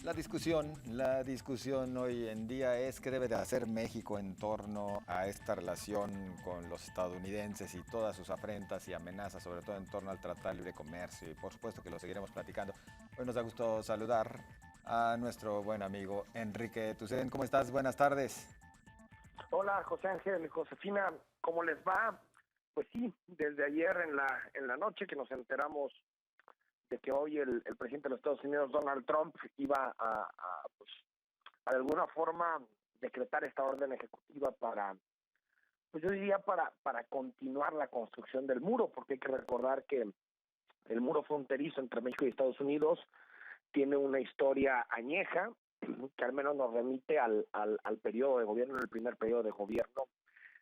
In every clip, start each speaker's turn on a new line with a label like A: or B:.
A: La discusión hoy en día es qué debe de hacer México en torno a esta relación con los estadounidenses y todas sus afrentas y amenazas, sobre todo en torno al Tratado de Libre Comercio. Y por supuesto que lo seguiremos platicando. Hoy nos da gusto saludar a nuestro buen amigo Enrique Tucen. ¿Cómo estás? Buenas tardes.
B: Hola, José Ángel y Josefina, ¿cómo les va? Pues sí, desde ayer en la noche que nos enteramos de que hoy el presidente de los Estados Unidos, Donald Trump, iba pues, a de alguna forma decretar esta orden ejecutiva para, pues yo diría para continuar la construcción del muro, porque hay que recordar que el muro fronterizo entre México y Estados Unidos tiene una historia añeja, que al menos nos remite al periodo de gobierno, el primer periodo de gobierno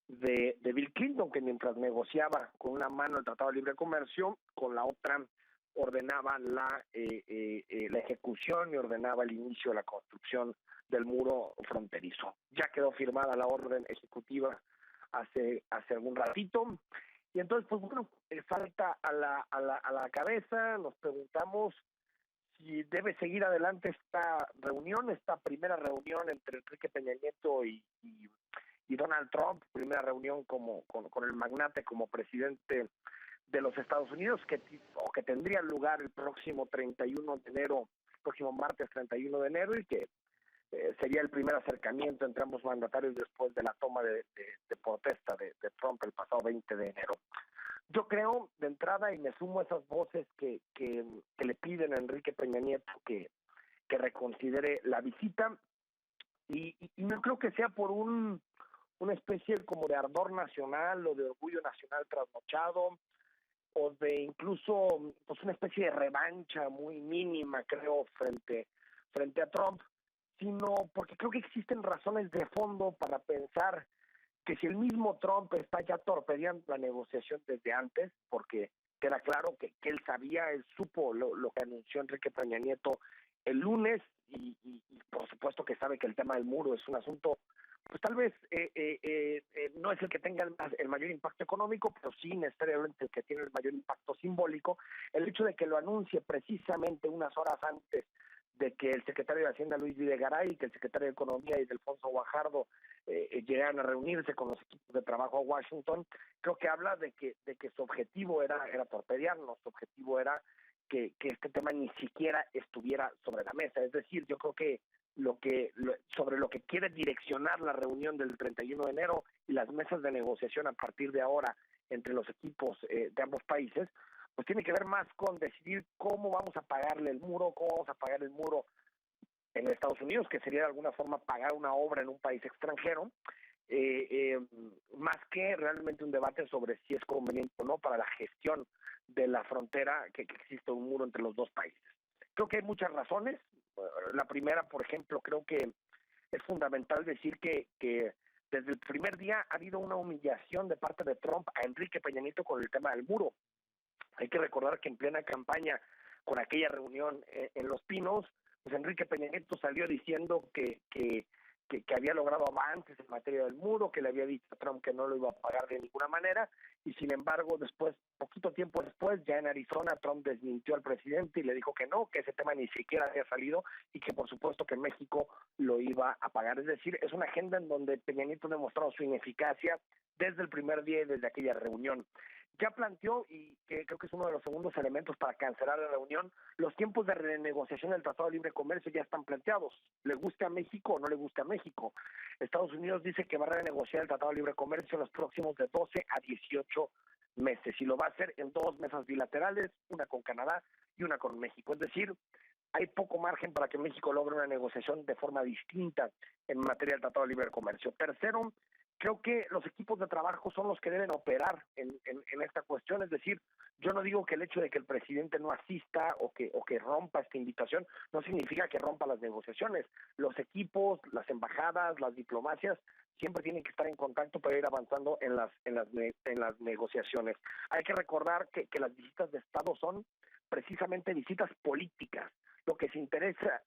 B: de Bill Clinton, que mientras negociaba con una mano el Tratado de Libre Comercio, con la otra ordenaba la ejecución y ordenaba el inicio de la construcción del muro fronterizo. Ya quedó firmada la orden ejecutiva hace algún ratito, y entonces, pues bueno, falta a la cabeza, nos preguntamos si debe seguir adelante esta reunión, esta primera reunión entre Enrique Peña Nieto y Donald Trump, primera reunión con el magnate como presidente de los Estados Unidos, que tendría lugar el próximo 31 de enero, próximo martes 31 de enero, y que sería el primer acercamiento entre ambos mandatarios después de la toma de protesta de Trump el pasado 20 de enero. Yo creo, de entrada, y me sumo a esas voces que le piden a Enrique Peña Nieto que reconsidere la visita, y no creo que sea por una especie como de ardor nacional o de orgullo nacional trasnochado, o de incluso pues una especie de revancha muy mínima, creo, frente a Trump, sino porque creo que existen razones de fondo para pensar que si el mismo Trump está ya torpedeando la negociación desde antes, porque queda claro que él sabía, él supo lo que anunció Enrique Peña Nieto el lunes, y por supuesto que sabe que el tema del muro es un asunto, pues tal vez no es el que tenga el mayor impacto económico, pero sí necesariamente el que tiene el mayor impacto simbólico. El hecho de que lo anuncie precisamente unas horas antes de que el secretario de Hacienda, Luis Videgaray, y que el secretario de Economía, y Ildefonso Guajardo, llegaran a reunirse con los equipos de trabajo a Washington, creo que habla de que su objetivo era torpedearnos, su objetivo era que este tema ni siquiera estuviera sobre la mesa. Es decir, yo creo que sobre lo que quiere direccionar la reunión del 31 de enero y las mesas de negociación a partir de ahora entre los equipos de ambos países, pues tiene que ver más con decidir cómo vamos a pagarle el muro, cómo vamos a pagar el muro en Estados Unidos, que sería de alguna forma pagar una obra en un país extranjero, más que realmente un debate sobre si es conveniente o no para la gestión de la frontera que existe un muro entre los dos países. Creo que hay muchas razones. La primera, por ejemplo, creo que es fundamental decir que desde el primer día ha habido una humillación de parte de Trump a Enrique Peña Nieto con el tema del muro. Hay que recordar que en plena campaña, con aquella reunión en Los Pinos, pues Enrique Peña Nieto salió diciendo que había logrado avances en materia del muro, que le había dicho a Trump que no lo iba a pagar de ninguna manera, y sin embargo, poquito tiempo después, ya en Arizona, Trump desmintió al presidente y le dijo que no, que ese tema ni siquiera había salido, y que por supuesto que México lo iba a pagar. Es decir, es una agenda en donde Peña Nieto ha demostrado su ineficacia desde el primer día y desde aquella reunión. Ya planteó, y que creo que es uno de los segundos elementos para cancelar la reunión, los tiempos de renegociación del Tratado de Libre Comercio ya están planteados. ¿Le guste a México o no le guste a México? Estados Unidos dice que va a renegociar el Tratado de Libre Comercio en los próximos de 12 a 18 meses, y lo va a hacer en dos mesas bilaterales, una con Canadá y una con México. Es decir, hay poco margen para que México logre una negociación de forma distinta en materia del Tratado de Libre Comercio. Tercero, creo que los equipos de trabajo son los que deben operar en esta cuestión. Es decir, yo no digo que el hecho de que el presidente no asista o que rompa esta invitación no significa que rompa las negociaciones. Los equipos, las embajadas, las diplomacias siempre tienen que estar en contacto para ir avanzando en las negociaciones. Hay que recordar que las visitas de Estado son precisamente visitas políticas. Lo que interesa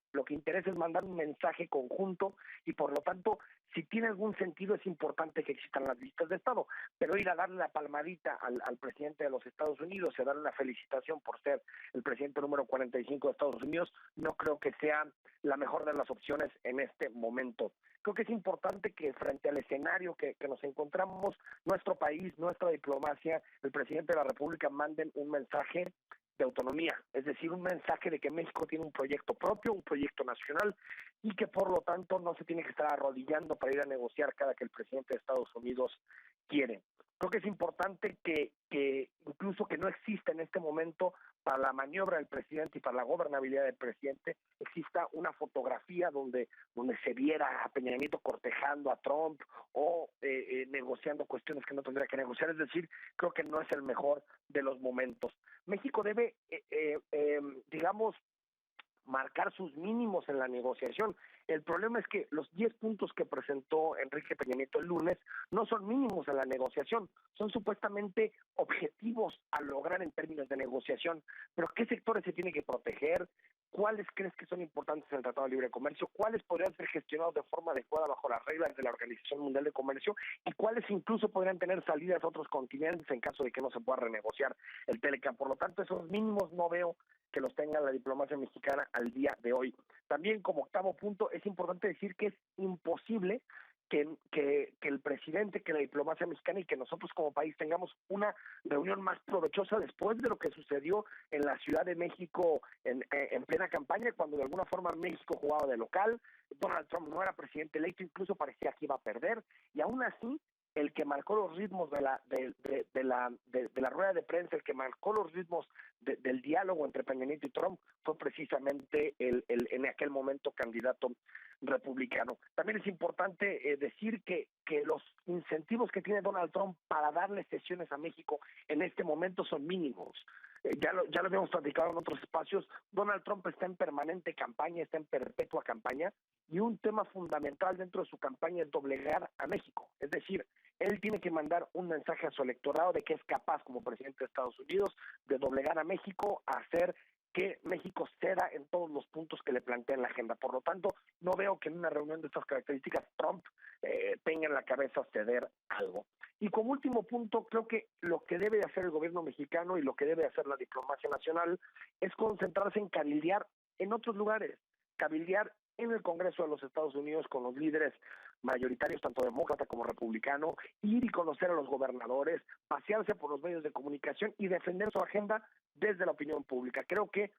B: es mandar un mensaje conjunto y por lo tanto, si tiene algún sentido, es importante que existan las visitas de Estado, pero ir a darle la palmadita al presidente de los Estados Unidos y a darle una felicitación por ser el presidente número 45 de Estados Unidos, no creo que sea la mejor de las opciones en este momento. Creo que es importante que frente al escenario que nos encontramos, nuestro país, nuestra diplomacia, el presidente de la República manden un mensaje de autonomía, es decir, un mensaje de que México tiene un proyecto propio, un proyecto nacional y que por lo tanto no se tiene que estar arrodillando para ir a negociar cada que el presidente de Estados Unidos quiere. Creo que es importante que incluso que no exista en este momento para la maniobra del presidente y para la gobernabilidad del presidente, exista una fotografía donde se viera a Peña Nieto cortejando a Trump o negociando cuestiones que no tendría que negociar. Es decir, creo que no es el mejor de los momentos. México debe, digamos, marcar sus mínimos en la negociación. El problema es que los 10 puntos que presentó Enrique Peña Nieto el lunes no son mínimos en la negociación, son supuestamente objetivos a lograr en términos de negociación, pero ¿qué sectores se tiene que proteger? ¿Cuáles crees que son importantes en el Tratado de Libre Comercio? ¿Cuáles podrían ser gestionados de forma adecuada bajo las reglas de la Organización Mundial de Comercio? ¿Y cuáles incluso podrían tener salidas a otros continentes en caso de que no se pueda renegociar el Telecam? Por lo tanto, esos mínimos no veo que los tenga la diplomacia mexicana al día de hoy. También, como octavo punto, es importante decir que es imposible que el presidente, que la diplomacia mexicana y que nosotros como país tengamos una reunión más provechosa después de lo que sucedió en la Ciudad de México en plena campaña, cuando de alguna forma México jugaba de local, Donald Trump no era presidente electo, incluso parecía que iba a perder, y aún así el que marcó los ritmos de la rueda de prensa, el que marcó los ritmos del diálogo entre Peña Nieto y Trump fue precisamente el en aquel momento candidato republicano. También es importante decir que los incentivos que tiene Donald Trump para darle sesiones a México en este momento son mínimos. Ya lo habíamos platicado en otros espacios. Donald Trump está en permanente campaña, está en perpetua campaña, y un tema fundamental dentro de su campaña es doblegar a México. Es decir, él tiene que mandar un mensaje a su electorado de que es capaz, como presidente de Estados Unidos, de doblegar a México, a hacer que México ceda en todos los puntos que le plantea en la agenda. Por lo tanto, no veo que en una reunión de estas características Trump tenga en la cabeza ceder algo. Y como último punto, creo que lo que debe hacer el gobierno mexicano y lo que debe hacer la diplomacia nacional es concentrarse en cabildear en otros lugares, cabildear en el Congreso de los Estados Unidos con los líderes mayoritarios, tanto demócrata como republicano, ir y conocer a los gobernadores, pasearse por los medios de comunicación y defender su agenda desde la opinión pública. Creo que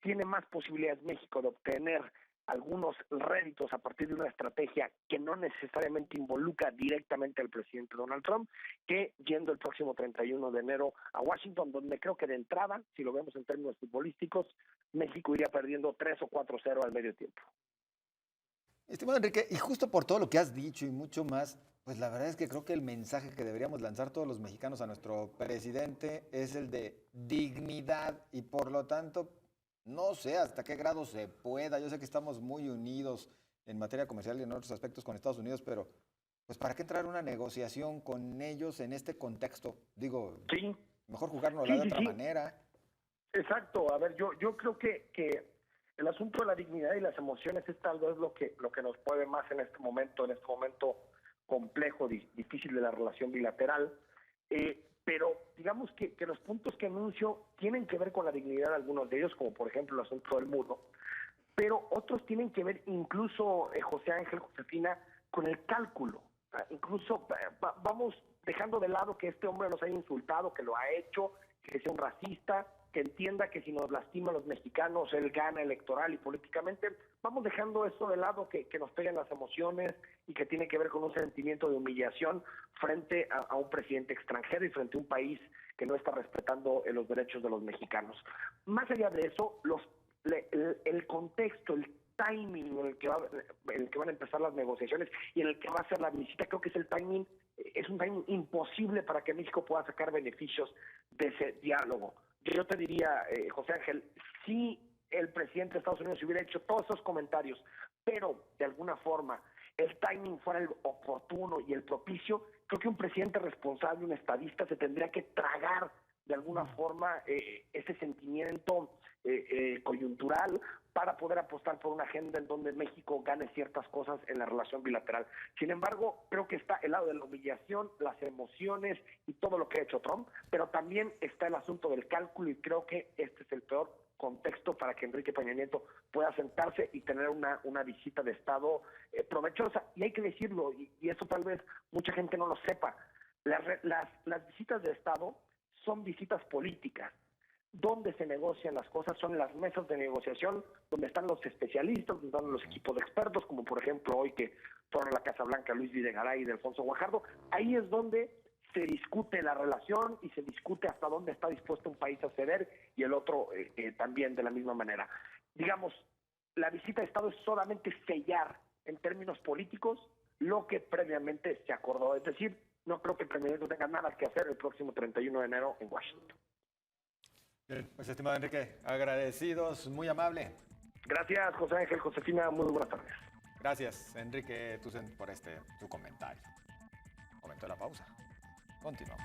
B: tiene más posibilidades México de obtener algunos réditos a partir de una estrategia que no necesariamente involucra directamente al presidente Donald Trump, que yendo el próximo 31 de enero a Washington, donde creo que de entrada, si lo vemos en términos futbolísticos, México iría perdiendo 3 o 4-0 al medio tiempo.
A: Estimado Enrique, y justo por todo lo que has dicho y mucho más, pues la verdad es que creo que el mensaje que deberíamos lanzar todos los mexicanos a nuestro presidente es el de dignidad y por lo tanto, no sé hasta qué grado se pueda. Yo sé que estamos muy unidos en materia comercial y en otros aspectos con Estados Unidos, pero pues ¿para qué entrar a una negociación con ellos en este contexto? Digo,
B: sí,
A: mejor jugárnosla de otra manera.
B: Exacto. A ver, yo creo que el asunto de la dignidad y las emociones es tal vez lo que nos puede más en este momento complejo, difícil de la relación bilateral. Pero digamos que los puntos que anuncio tienen que ver con la dignidad de algunos de ellos, como por ejemplo el asunto del muro, pero otros tienen que ver incluso, José Ángel, Josefina, con el cálculo. Incluso vamos dejando de lado que este hombre nos haya insultado, que lo ha hecho, que sea un racista, que entienda que si nos lastima a los mexicanos, él gana electoral y políticamente. Vamos dejando eso de lado, que nos peguen las emociones y que tiene que ver con un sentimiento de humillación frente a un presidente extranjero y frente a un país que no está respetando los derechos de los mexicanos. Más allá de eso, el contexto, el timing en el que van a empezar las negociaciones y en el que va a ser la visita, creo que es un timing imposible para que México pueda sacar beneficios de ese diálogo. Yo te diría, José Ángel, si el presidente de Estados Unidos hubiera hecho todos esos comentarios, pero de alguna forma el timing fuera el oportuno y el propicio, creo que un presidente responsable, un estadista, se tendría que tragar de alguna forma ese sentimiento coyuntural para poder apostar por una agenda en donde México gane ciertas cosas en la relación bilateral. Sin embargo, creo que está el lado de la humillación, las emociones y todo lo que ha hecho Trump, pero también está el asunto del cálculo, y creo que este es el peor contexto para que Enrique Peña Nieto pueda sentarse y tener una visita de Estado provechosa. Y hay que decirlo, y eso tal vez mucha gente no lo sepa, las visitas de Estado son visitas políticas. Donde se negocian las cosas son las mesas de negociación, donde están los especialistas, donde están los equipos de expertos, como por ejemplo hoy que fueron a la Casa Blanca Luis Videgaray y Alfonso Guajardo. Ahí es donde se discute la relación y se discute hasta dónde está dispuesto un país a ceder y el otro también de la misma manera. Digamos, la visita de Estado es solamente sellar en términos políticos lo que previamente se acordó. Es decir, no creo que el presidente tenga nada que hacer el próximo 31 de enero en Washington.
A: Bien, pues estimado Enrique, agradecidos, muy amable.
B: Gracias, José Ángel, Josefina, muy buenas tardes.
A: Gracias, Enrique Tucent, por tu comentario. Momento de la pausa. Continuamos.